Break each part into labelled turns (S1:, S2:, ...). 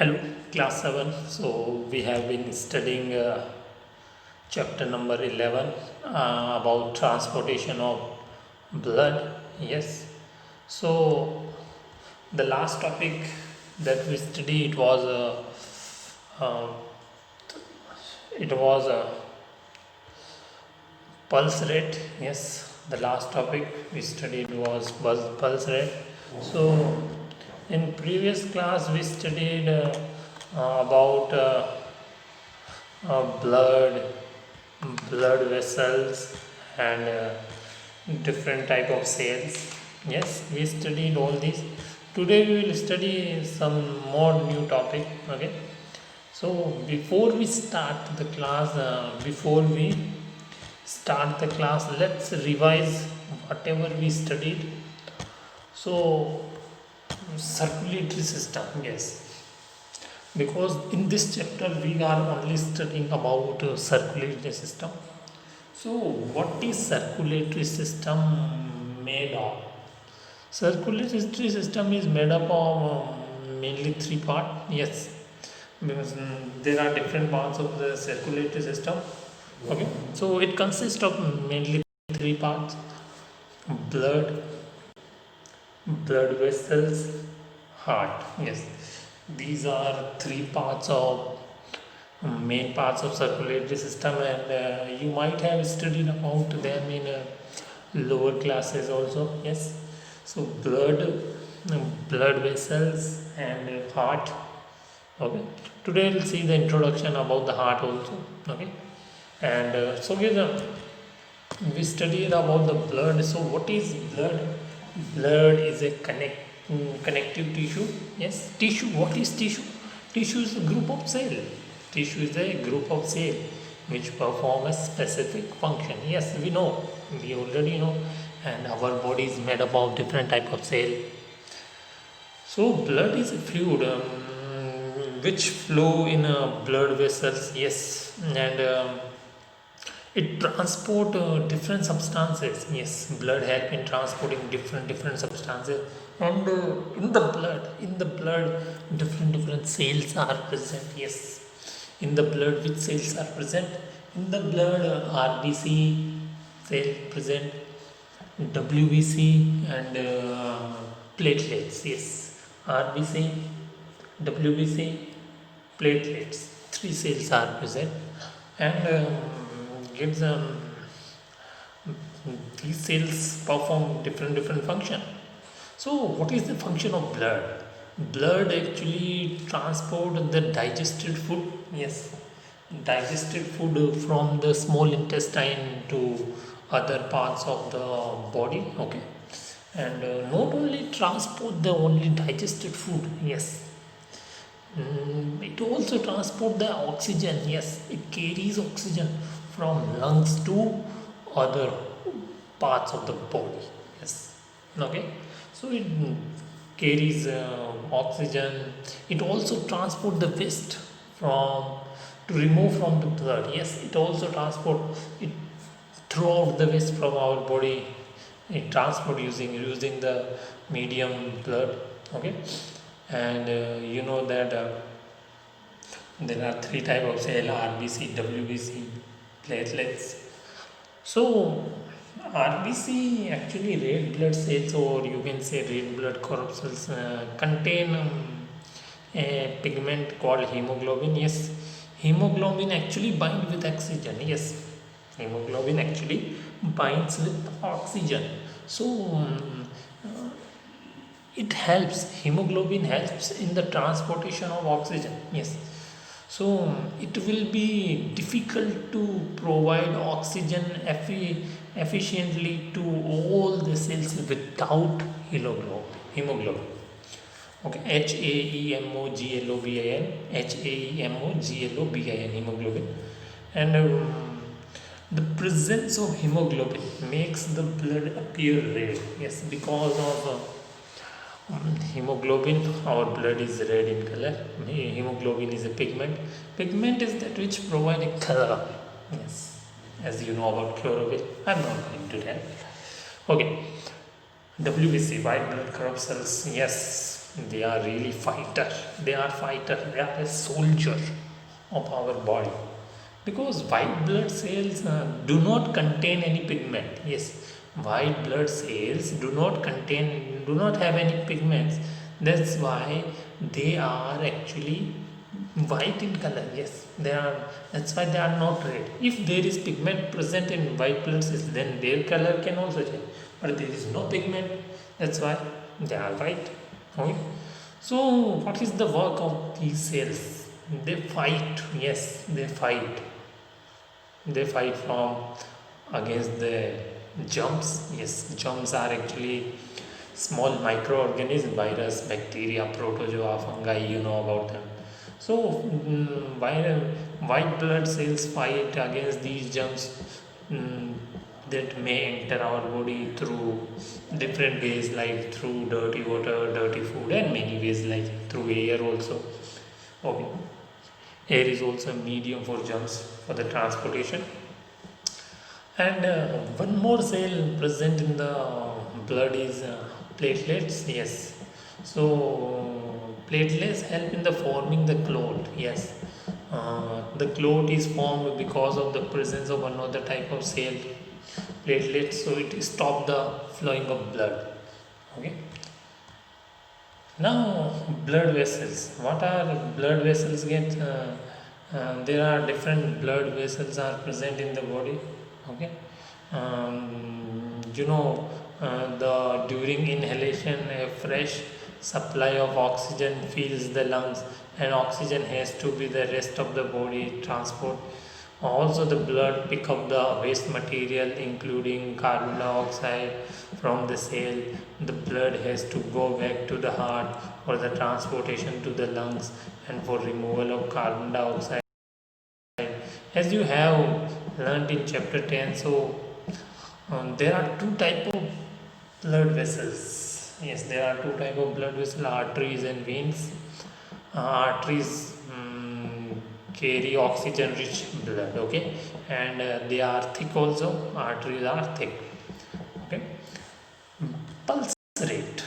S1: Hello, class 7. So, we have been studying chapter number 11 about transportation of blood. Yes. So, the last topic that we studied uh, it was pulse rate. Yes, the last topic we studied was pulse rate. So, in previous class we studied about blood, blood vessels, and different type of cells. Yes, we studied all these. Today we will study some more new topic. Okay. So before we start the class, let's revise whatever we studied. So circulatory system, yes, because in this chapter we are only studying about circulatory system. So what is circulatory system made of? Circulatory system is made up of mainly three parts. Yes, because there are different parts of the circulatory system. Okay, so it consists of mainly three parts: blood, blood vessels, heart. Yes, these are three parts of main parts of circulatory system, and you might have studied about them in lower classes also. Yes, so blood vessels and heart. Okay, today we'll see the introduction about the heart also. Okay, and so we studied about the blood. So what is blood? Blood is a connective tissue. Yes, tissue. What is tissue? Tissue is a group of cell. Tissue is a group of cell which perform a specific function. Yes, we know, we already know, and our body is made up of different type of cell. So blood is a fluid which flow in blood vessels. Yes, and it transport different substances. Yes, blood help in transporting different substances, and in the blood, different cells are present. Yes, in the blood, which cells are present? In the blood, RBC cell present, WBC, and platelets. Yes, RBC, WBC, platelets. Three cells are present, and gives these cells perform different function. So, what is the function of blood? Blood actually transport the digested food. Yes, digested food from the small intestine to other parts of the body. Okay, and not only transport the only digested food. Yes, it also transport the oxygen. Yes, it carries oxygen from lungs to other parts of the body. Yes, okay. So it carries oxygen. It also transport the waste from to remove from the blood. Yes, it also transport it throughout the waste from our body. It transport using the medium blood. Okay, and you know that there are three type of cell: RBC, WBC, platelets. So RBC actually red blood cells, or you can say red blood corpuscles, contain a pigment called hemoglobin. Yes, hemoglobin actually binds with oxygen. Yes, hemoglobin actually binds with oxygen. So it helps, hemoglobin helps in the transportation of oxygen. Yes, so it will be difficult to provide oxygen efficiently to all the cells without hemoglobin. Okay, hemoglobin, hemoglobin. And the presence of hemoglobin makes the blood appear red. Yes, because of hemoglobin, our blood is red in color. Hemoglobin is a pigment is that which provide a color. Yes, as you know about chlorophyll, I'm not going to tell. Okay, WBC, white blood corpuscles. Yes, they are really fighter. They are fighter. They are a soldier of our body, because white blood cells do not contain any pigment. Yes, white blood cells do not have any pigments. That's why they are actually white in color. Yes, they are. That's why they are not red. If there is pigment present in white blood cells, then their color can also change, but there is no pigment. That's why they are white. Okay. So what is the work of these cells? They fight. Yes, they fight. They fight from against the germs. Yes, germs are actually small microorganisms, virus, bacteria, protozoa, fungi. You know about them. So white blood cells fight against these germs, mm, that may enter our body through different ways, like through dirty water, dirty food, and many ways, like through air also. Okay. Air is also a medium for germs for the transportation. And one more cell present in the blood is platelets. Yes. So platelets help in the forming the clot. Yes. The clot is formed because of the presence of another type of cell, platelets. So it stop the flowing of blood. Okay. Now, blood vessels. What are blood vessels? There are different blood vessels are present in the body. Okay, you know, the during inhalation, a fresh supply of oxygen fills the lungs, and oxygen has to be the rest of the body transport. Also, the blood pick up the waste material, including carbon dioxide from the cell. The blood has to go back to the heart for the transportation to the lungs and for removal of carbon dioxide. As you have learned in chapter 10, so there are two type of blood vessels. Yes, there are two type of blood vessels: arteries and veins. Arteries carry oxygen rich blood. Okay, and they are thick also. Arteries are thick. Okay. Pulse rate.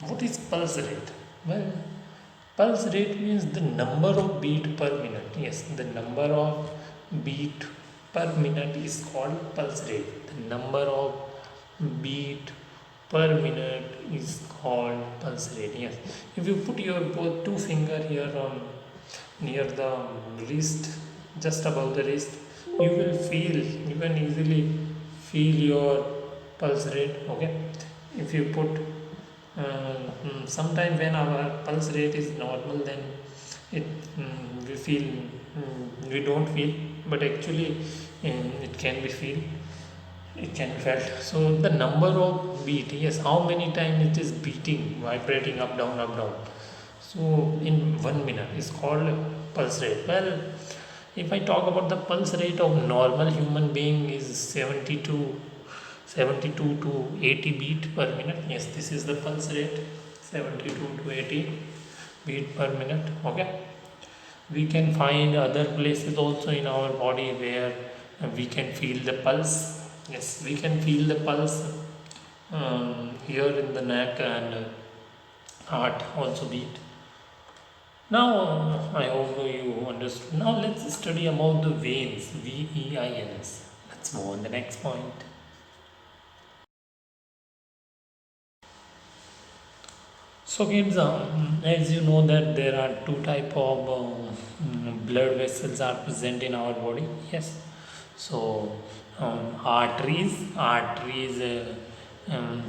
S1: What is pulse rate? Well, pulse rate means the number of beat per minute. Yes, the number of beat per minute is called pulse rate. The number of beat per minute is called pulse rate. Yes, if you put your both two finger here on near the wrist, just above the wrist, you will feel, you can easily feel your pulse rate. Okay, if you put sometime when our pulse rate is normal, then it we feel, we don't feel, but actually it can be feel, it can be felt. So the number of beat, yes, how many times it is beating, vibrating up down up down, so in 1 minute is called pulse rate. Well, if I talk about the pulse rate of normal human being is 72 to 80 beat per minute. Yes, this is the pulse rate, 72 to 80 beat per minute. Okay, we can find other places also in our body where we can feel the pulse. Yes, we can feel the pulse here in the neck, and heart also beat. Now, I hope you understood. Now, let's study about the veins. VEINS. Let's move on the next point. So, kids, as you know that there are two type of blood vessels are present in our body. Yes. So, arteries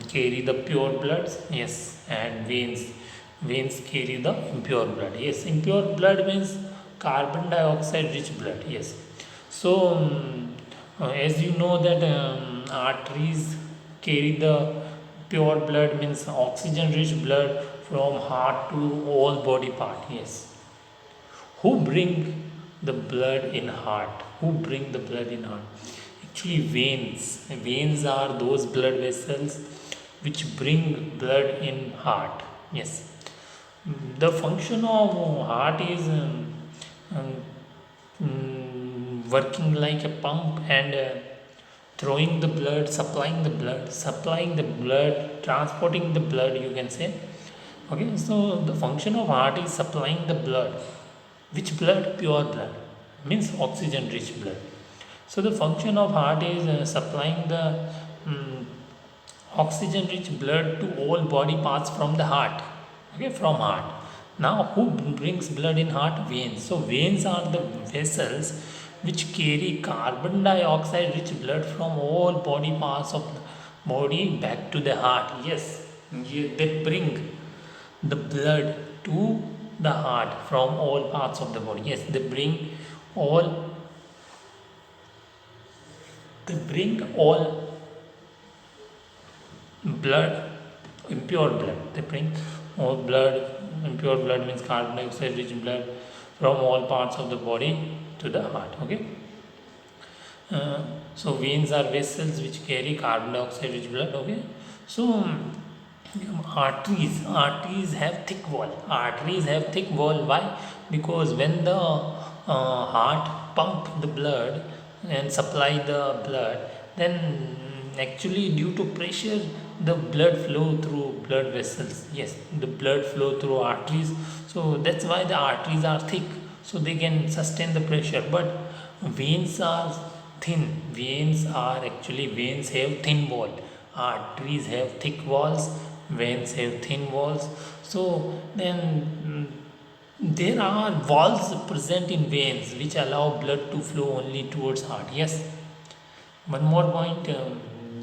S1: carry the pure blood. Yes, and veins carry the impure blood. Yes, impure blood means carbon dioxide rich blood. Yes. So, as you know that arteries carry the pure blood, means oxygen rich blood from heart to all body part. Yes, who bring the blood in heart? Who bring the blood in heart? Actually, veins are those blood vessels which bring blood in heart. Yes. The function of heart is um, working like a pump, and throwing the blood, supplying the blood, transporting the blood, you can say, Okay, so the function of heart is supplying the blood. Which blood? Pure blood, means oxygen rich blood. So the function of heart is supplying the mm, oxygen rich blood to all body parts from the heart. Okay, from heart. Now who brings blood in heart? Veins. So veins are the vessels which carry carbon dioxide rich blood from all body parts of the body back to the heart. Yes, they bring the blood to the heart from all parts of the body. Yes, all they bring all blood, impure blood. They bring all blood, impure blood means carbon dioxide rich blood from all parts of the body to the heart. Okay. Uh, so veins are vessels which carry carbon dioxide rich blood. Okay. So arteries have thick wall. Arteries have thick wall. Why? Because when the heart pump the blood and supply the blood, then actually due to pressure the blood flow through blood vessels. Yes, the blood flow through arteries, so that's why the arteries are thick, so they can sustain the pressure. But veins are thin. Veins have thin wall. Arteries have thick walls, veins have thin walls. So then there are valves present in veins which allow blood to flow only towards heart. Yes, one more point,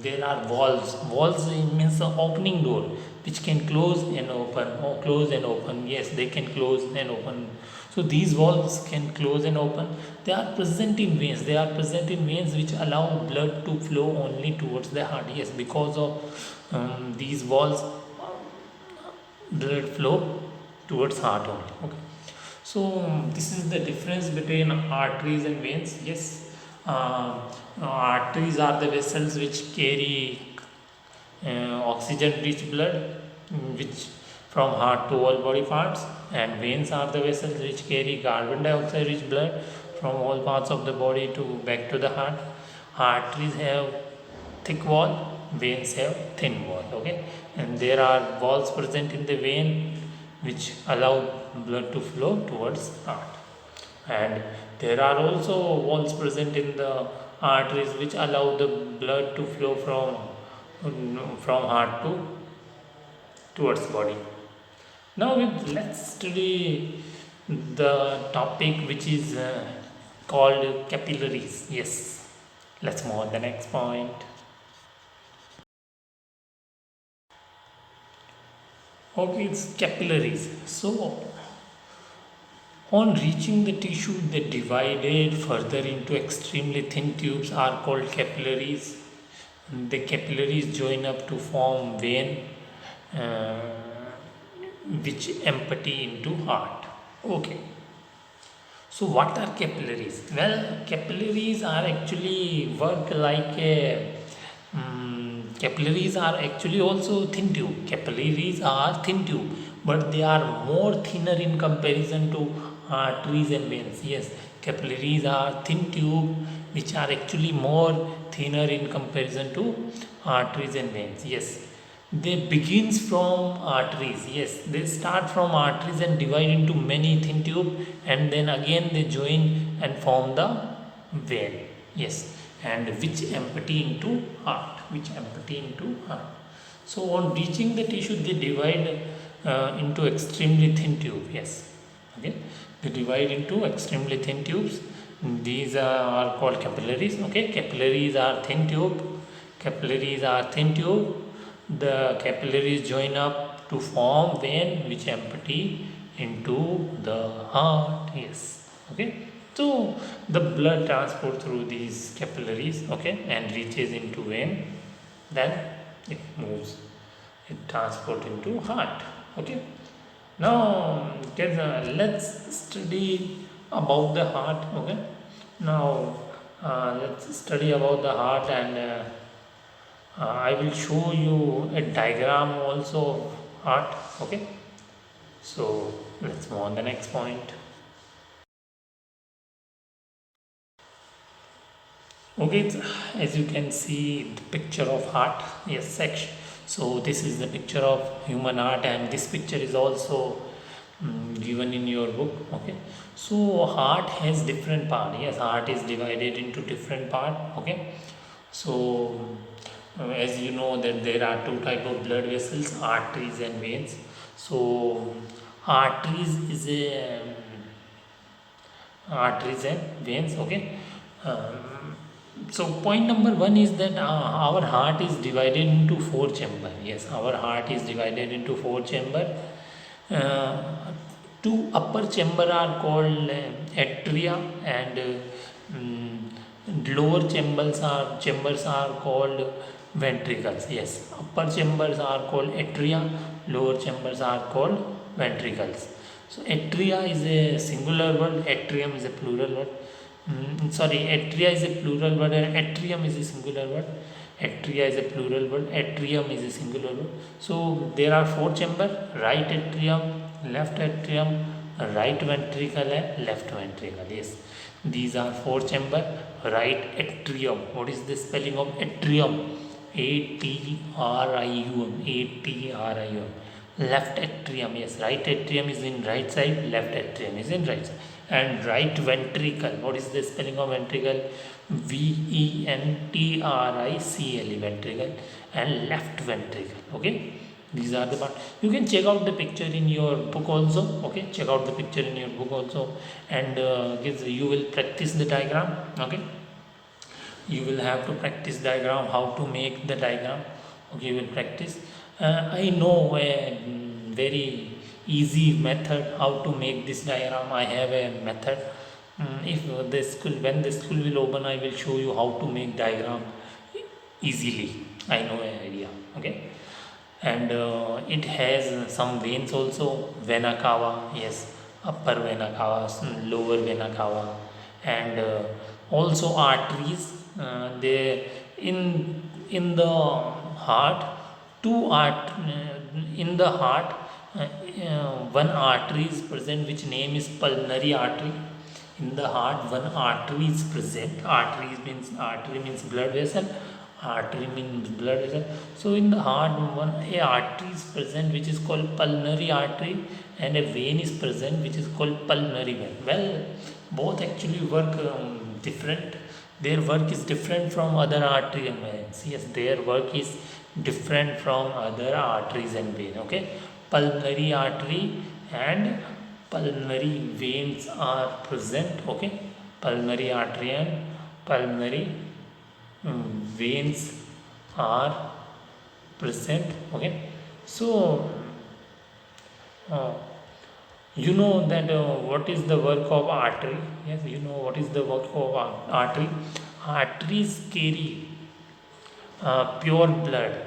S1: there are valves. Valves means an opening door which can close and open, or close and open. Yes, they can close and open. So these valves can close and open. They are present in veins. They are present in veins which allow blood to flow only towards the heart. Yes, because of these valves, blood flow towards heart only. Okay. So this is the difference between arteries and veins. Yes, arteries are the vessels which carry oxygen rich blood, which from heart to all body parts, and veins are the vessels which carry carbon dioxide rich blood from all parts of the body to back to the heart. Arteries have thick wall, veins have thin wall. Okay, and there are walls present in the vein which allow blood to flow towards heart, and there are also walls present in the arteries which allow the blood to flow from heart to towards body. Now let's study the topic which is called capillaries. Yes, let's move on the next point. Okay, it's capillaries. So on reaching the tissue, they divided further into extremely thin tubes are called capillaries. The capillaries join up to form vein, uh, which empty into heart. Okay. So what are capillaries? Well, capillaries are actually work like a capillaries are actually also thin tube. Capillaries are thin tube, but they are more thinner in comparison to arteries and veins. Yes, capillaries are thin tube, which are actually more thinner in comparison to arteries and veins. Yes, they begins from arteries. Yes, they start from arteries and divide into many thin tube, and then again they join and form the vein. Yes, and which empty into heart. So on reaching the tissue, they divide into extremely thin tube. Yes, okay, they divide into extremely thin tubes. These are called capillaries. Okay, capillaries are thin tube. The capillaries join up to form vein which empty into the heart. Yes, okay. So the blood transport through these capillaries, okay, and reaches into vein, then it moves, it transport into heart. Okay. Now kids, let's study about the heart. Okay. Now let's study about the heart, and I will show you a diagram also of heart. Okay. So let's move on the next point. Okay, as you can see the picture of heart. Yes, So this is the picture of human heart, and this picture is also given in your book. Okay, so heart has different part. Yes, heart is divided into different part. Okay, so as you know that there are two type of blood vessels, arteries and veins. So arteries is a arteries and veins. Okay, so point number one is that our heart is divided into four chamber. Yes, our heart is divided into four chamber. uh, Two upper chamber are called atria, and lower chambers are called ventricles. Yes, upper chambers are called atria, lower chambers are called ventricles. So atria is a singular word, atrium is a plural word. Sorry, atria is a plural word and atrium is a singular word. Atria is a plural word, atrium is a singular word. So there are four chamber: right atrium, left atrium, right ventricle and left ventricle. Yes, these are four chamber. Right atrium, what is the spelling of atrium? Atrium, atrium. Left atrium, yes, right atrium is in right side, left atrium is in right side. And right ventricle, what is the spelling of ventricle? ventricle, ventricle. And left ventricle. Okay, these are the part. You can check out the picture in your book also. Okay, check out the picture in your book also, and you will practice the diagram. Okay, you will have to practice diagram, how to make the diagram. Okay, you will practice. I know a very easy method how to make this diagram. I have a method. If the school, when the school will open, I will show you how to make diagram easily. I know an idea. Okay, and it has some veins also. Vena cava, yes, upper vena cava, lower vena cava, and also arteries. They in the heart, two art in the heart, one artery is present which name is pulmonary artery. In the heart one artery is present. Artery means blood vessel. Artery means blood vessel. So in the heart one a artery is present which is called pulmonary artery, and a vein is present which is called pulmonary vein. Well, both actually work different. Their work is different from other artery and veins. Yes, their work is different from other arteries and veins. Okay, pulmonary artery and pulmonary veins are present. Okay, pulmonary artery and pulmonary veins are present. Okay, so uh, you know that what is the work of artery? Yes, you know what is the work of artery. Arteries carry pure blood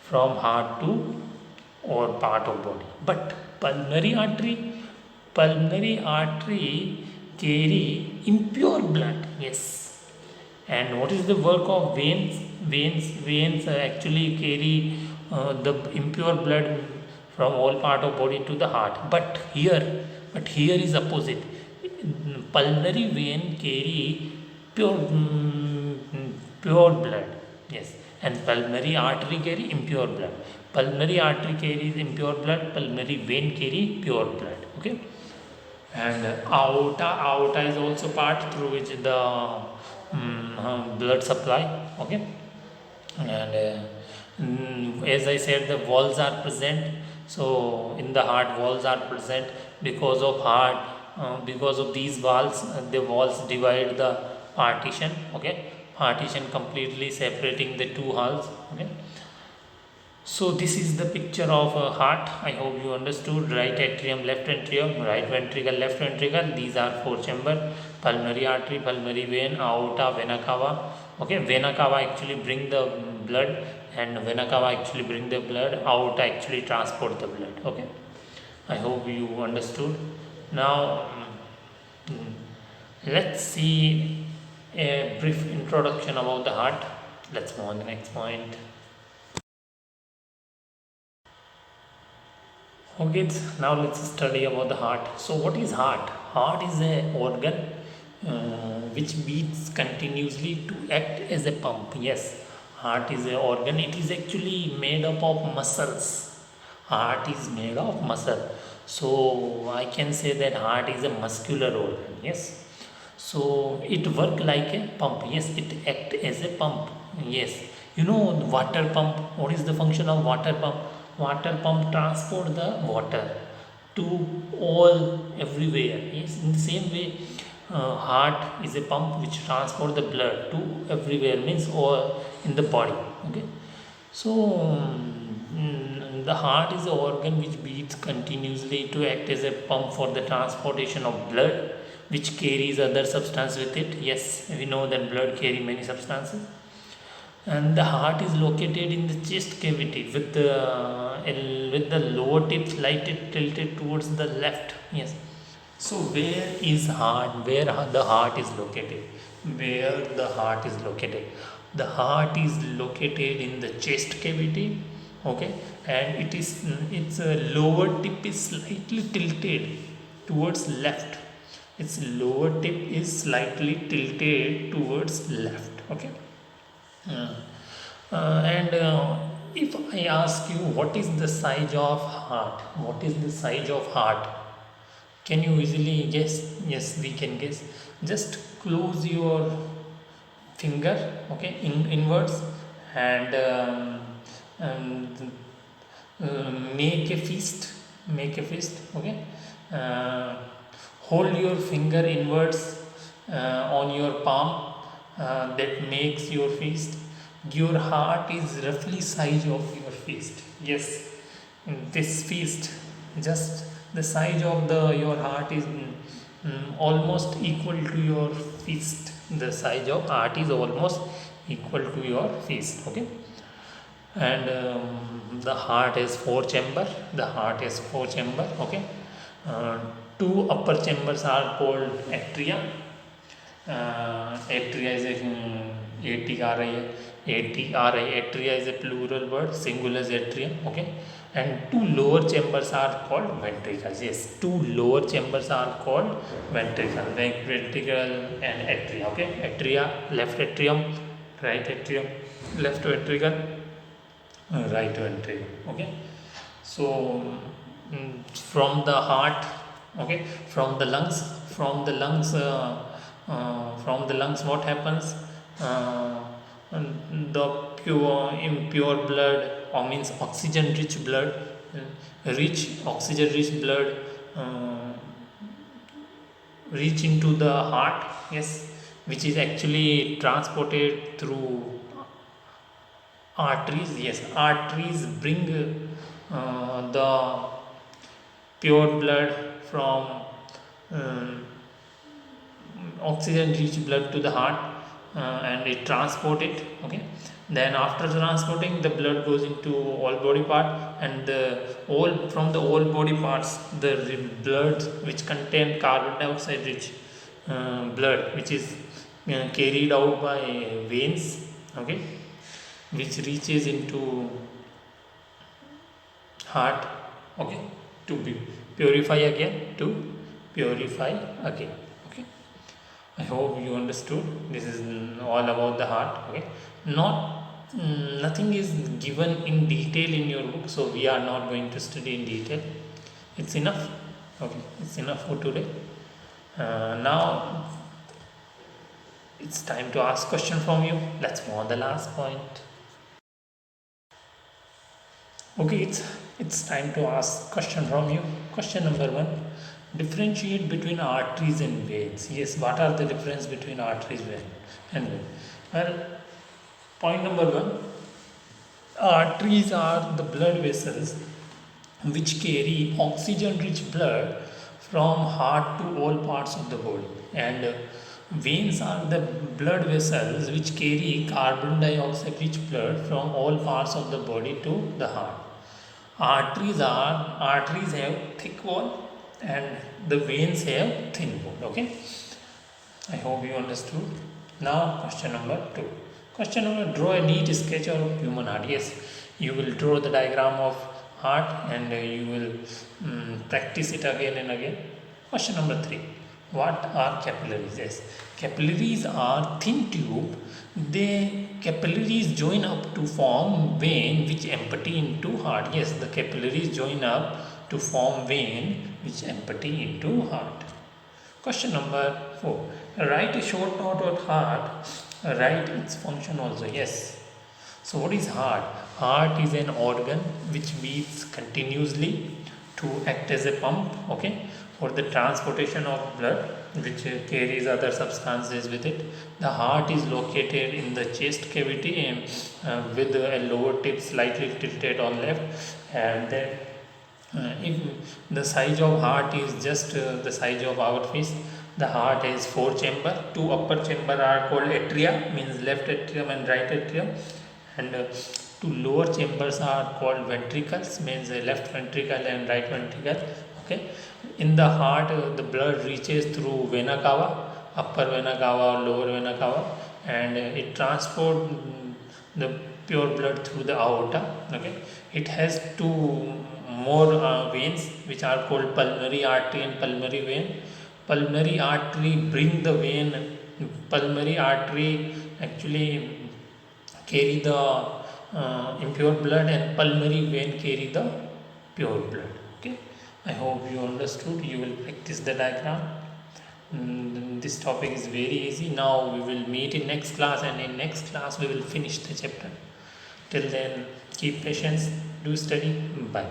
S1: from heart to or part of body, but pulmonary artery carry impure blood. Yes, and what is the work of veins? Veins actually carry the impure blood from all part of body to the heart. But here is opposite. Pulmonary vein carry pure pure blood. Yes, and pulmonary artery carry impure blood. Pulmonary artery carries impure blood, pulmonary vein carry pure blood. Okay, and aorta is also part through which the blood supply. Okay, and as I said, the walls are present. So in the heart walls are present. Because of heart, because of these walls, the walls divide the partition. Okay, partition completely separating the two halves. Okay, so this is the picture of a heart. I hope you understood. Right atrium, left atrium, right ventricle, left ventricle. These are four chamber: pulmonary artery, pulmonary vein, aorta, vena cava. Okay, vena cava actually bring the blood, and vena cava actually bring the blood. Aorta actually transport the blood. Okay, I hope you understood. Now let's see a brief introduction about the heart. Let's move on to the next point. Okay, now let's study about the heart. So, what is heart? Heart is a organ which beats continuously to act as a pump. Yes, Heart is an organ. It is actually made up of muscles. Heart is made of muscle. So I can say that heart is a muscular organ. Yes. So it work like a pump. Yes, it act as a pump. Yes. You know water pump. What is the function of water pump? Water pump transport the water to all everywhere. Yes. In the same way, heart is a pump which transport the blood to everywhere. Means or in the body. Okay. So the heart is the organ which beats continuously to act as a pump for the transportation of blood, which carries other substance with it. Yes, we know that blood carry many substances, and the heart is located in the chest cavity with the lower tip slightly tilted towards the left. Yes. So where is heart? Where the heart is located? Where the heart is located? The heart is located in the chest cavity. Okay, and its lower tip is slightly tilted towards left. Its lower tip is slightly tilted towards left. Okay. uh, and if I ask you what is the size of heart, what is the size of heart? Can you easily guess? Yes, we can guess. Just close your finger, okay, inwards, and um, make a fist. Make a fist, okay. Uh, Hold your finger inwards on your palm. That makes your fist. Your heart is roughly size of your fist. Yes, this fist, just the size of the your heart is almost equal to your fist. The size of heart is almost equal to your fist. Okay. And the heart has four chamber. The heart has four chamber. Okay. uh, Two upper chambers are called atria. Atria is a atria is a plural word, singular is atrium. Okay. And two lower chambers are called ventricles. Yes, two lower chambers are called ventricle. Ventricle and atria. Okay. Atria, left atrium, right atrium, left ventricle, right ventricle. Okay. So from the heart, okay, from the lungs, from the lungs, from the lungs, what happens? uh, the pure impure blood, or means oxygen rich blood, rich oxygen rich blood, uh, reach into the heart. Yes, which is actually transported through arteries. Yes, arteries bring the pure blood from um, oxygen rich blood to the heart, and it transport it. Okay. Then after transporting, the blood goes into all body part, and the all from the all body parts, the blood which contain carbon dioxide rich blood, which is carried out by veins. Okay. Which reaches into heart. Okay. To be purify again, to purify again. Okay. I hope you understood. This is all about the heart. Okay. Not nothing is given in detail in your book, so we are not going to study in detail. It's enough. Okay. It's enough for today. Now it's time to ask question from you. Let's move on the last point. Okay, it's time to ask question from you. Question number one: differentiate between arteries and veins. Yes, what are the difference between arteries and veins? Well, point number one: arteries are the blood vessels which carry oxygen-rich blood from heart to all parts of the body, and veins are the blood vessels which carry carbon dioxide-rich blood from all parts of the body to the heart. Arteries have thick wall, and the veins have thin wall. Okay. I hope you understood. Now question number two. Question number: draw a neat sketch of human heart. Yes, you will draw the diagram of heart, and you will practice it again and again. Question number three: What are capillaries? Yes, capillaries are thin tube. Capillaries join up to form vein which empty into heart. Yes, the capillaries join up to form vein which empty into heart. Question number 4. Write a short note on heart. Write its function also. Yes. So what is heart? Heart is an organ which beats continuously to act as a pump, okay, for the transportation of blood, which carries other substances with it. The heart is located in the chest cavity with a lower tip slightly tilted on left, and then if the size of heart is just the size of our fist, the heart has four chamber. Two upper chamber are called atria, means left atrium and right atrium, and two lower chambers are called ventricles, means left ventricle and right ventricle. Okay, in the heart, the blood reaches through vena cava, upper vena cava or lower vena cava, and it transport the pure blood through the aorta. Okay, it has two more veins which are called pulmonary artery and pulmonary vein. Pulmonary artery bring the vein. Pulmonary artery actually carry the impure blood, and pulmonary vein carry the pure blood. Okay, I hope you understood. You will practice the diagram. This topic is very easy. Now we will meet in next class, and in next class we will finish the chapter. Till then, keep patience, do study. Bye.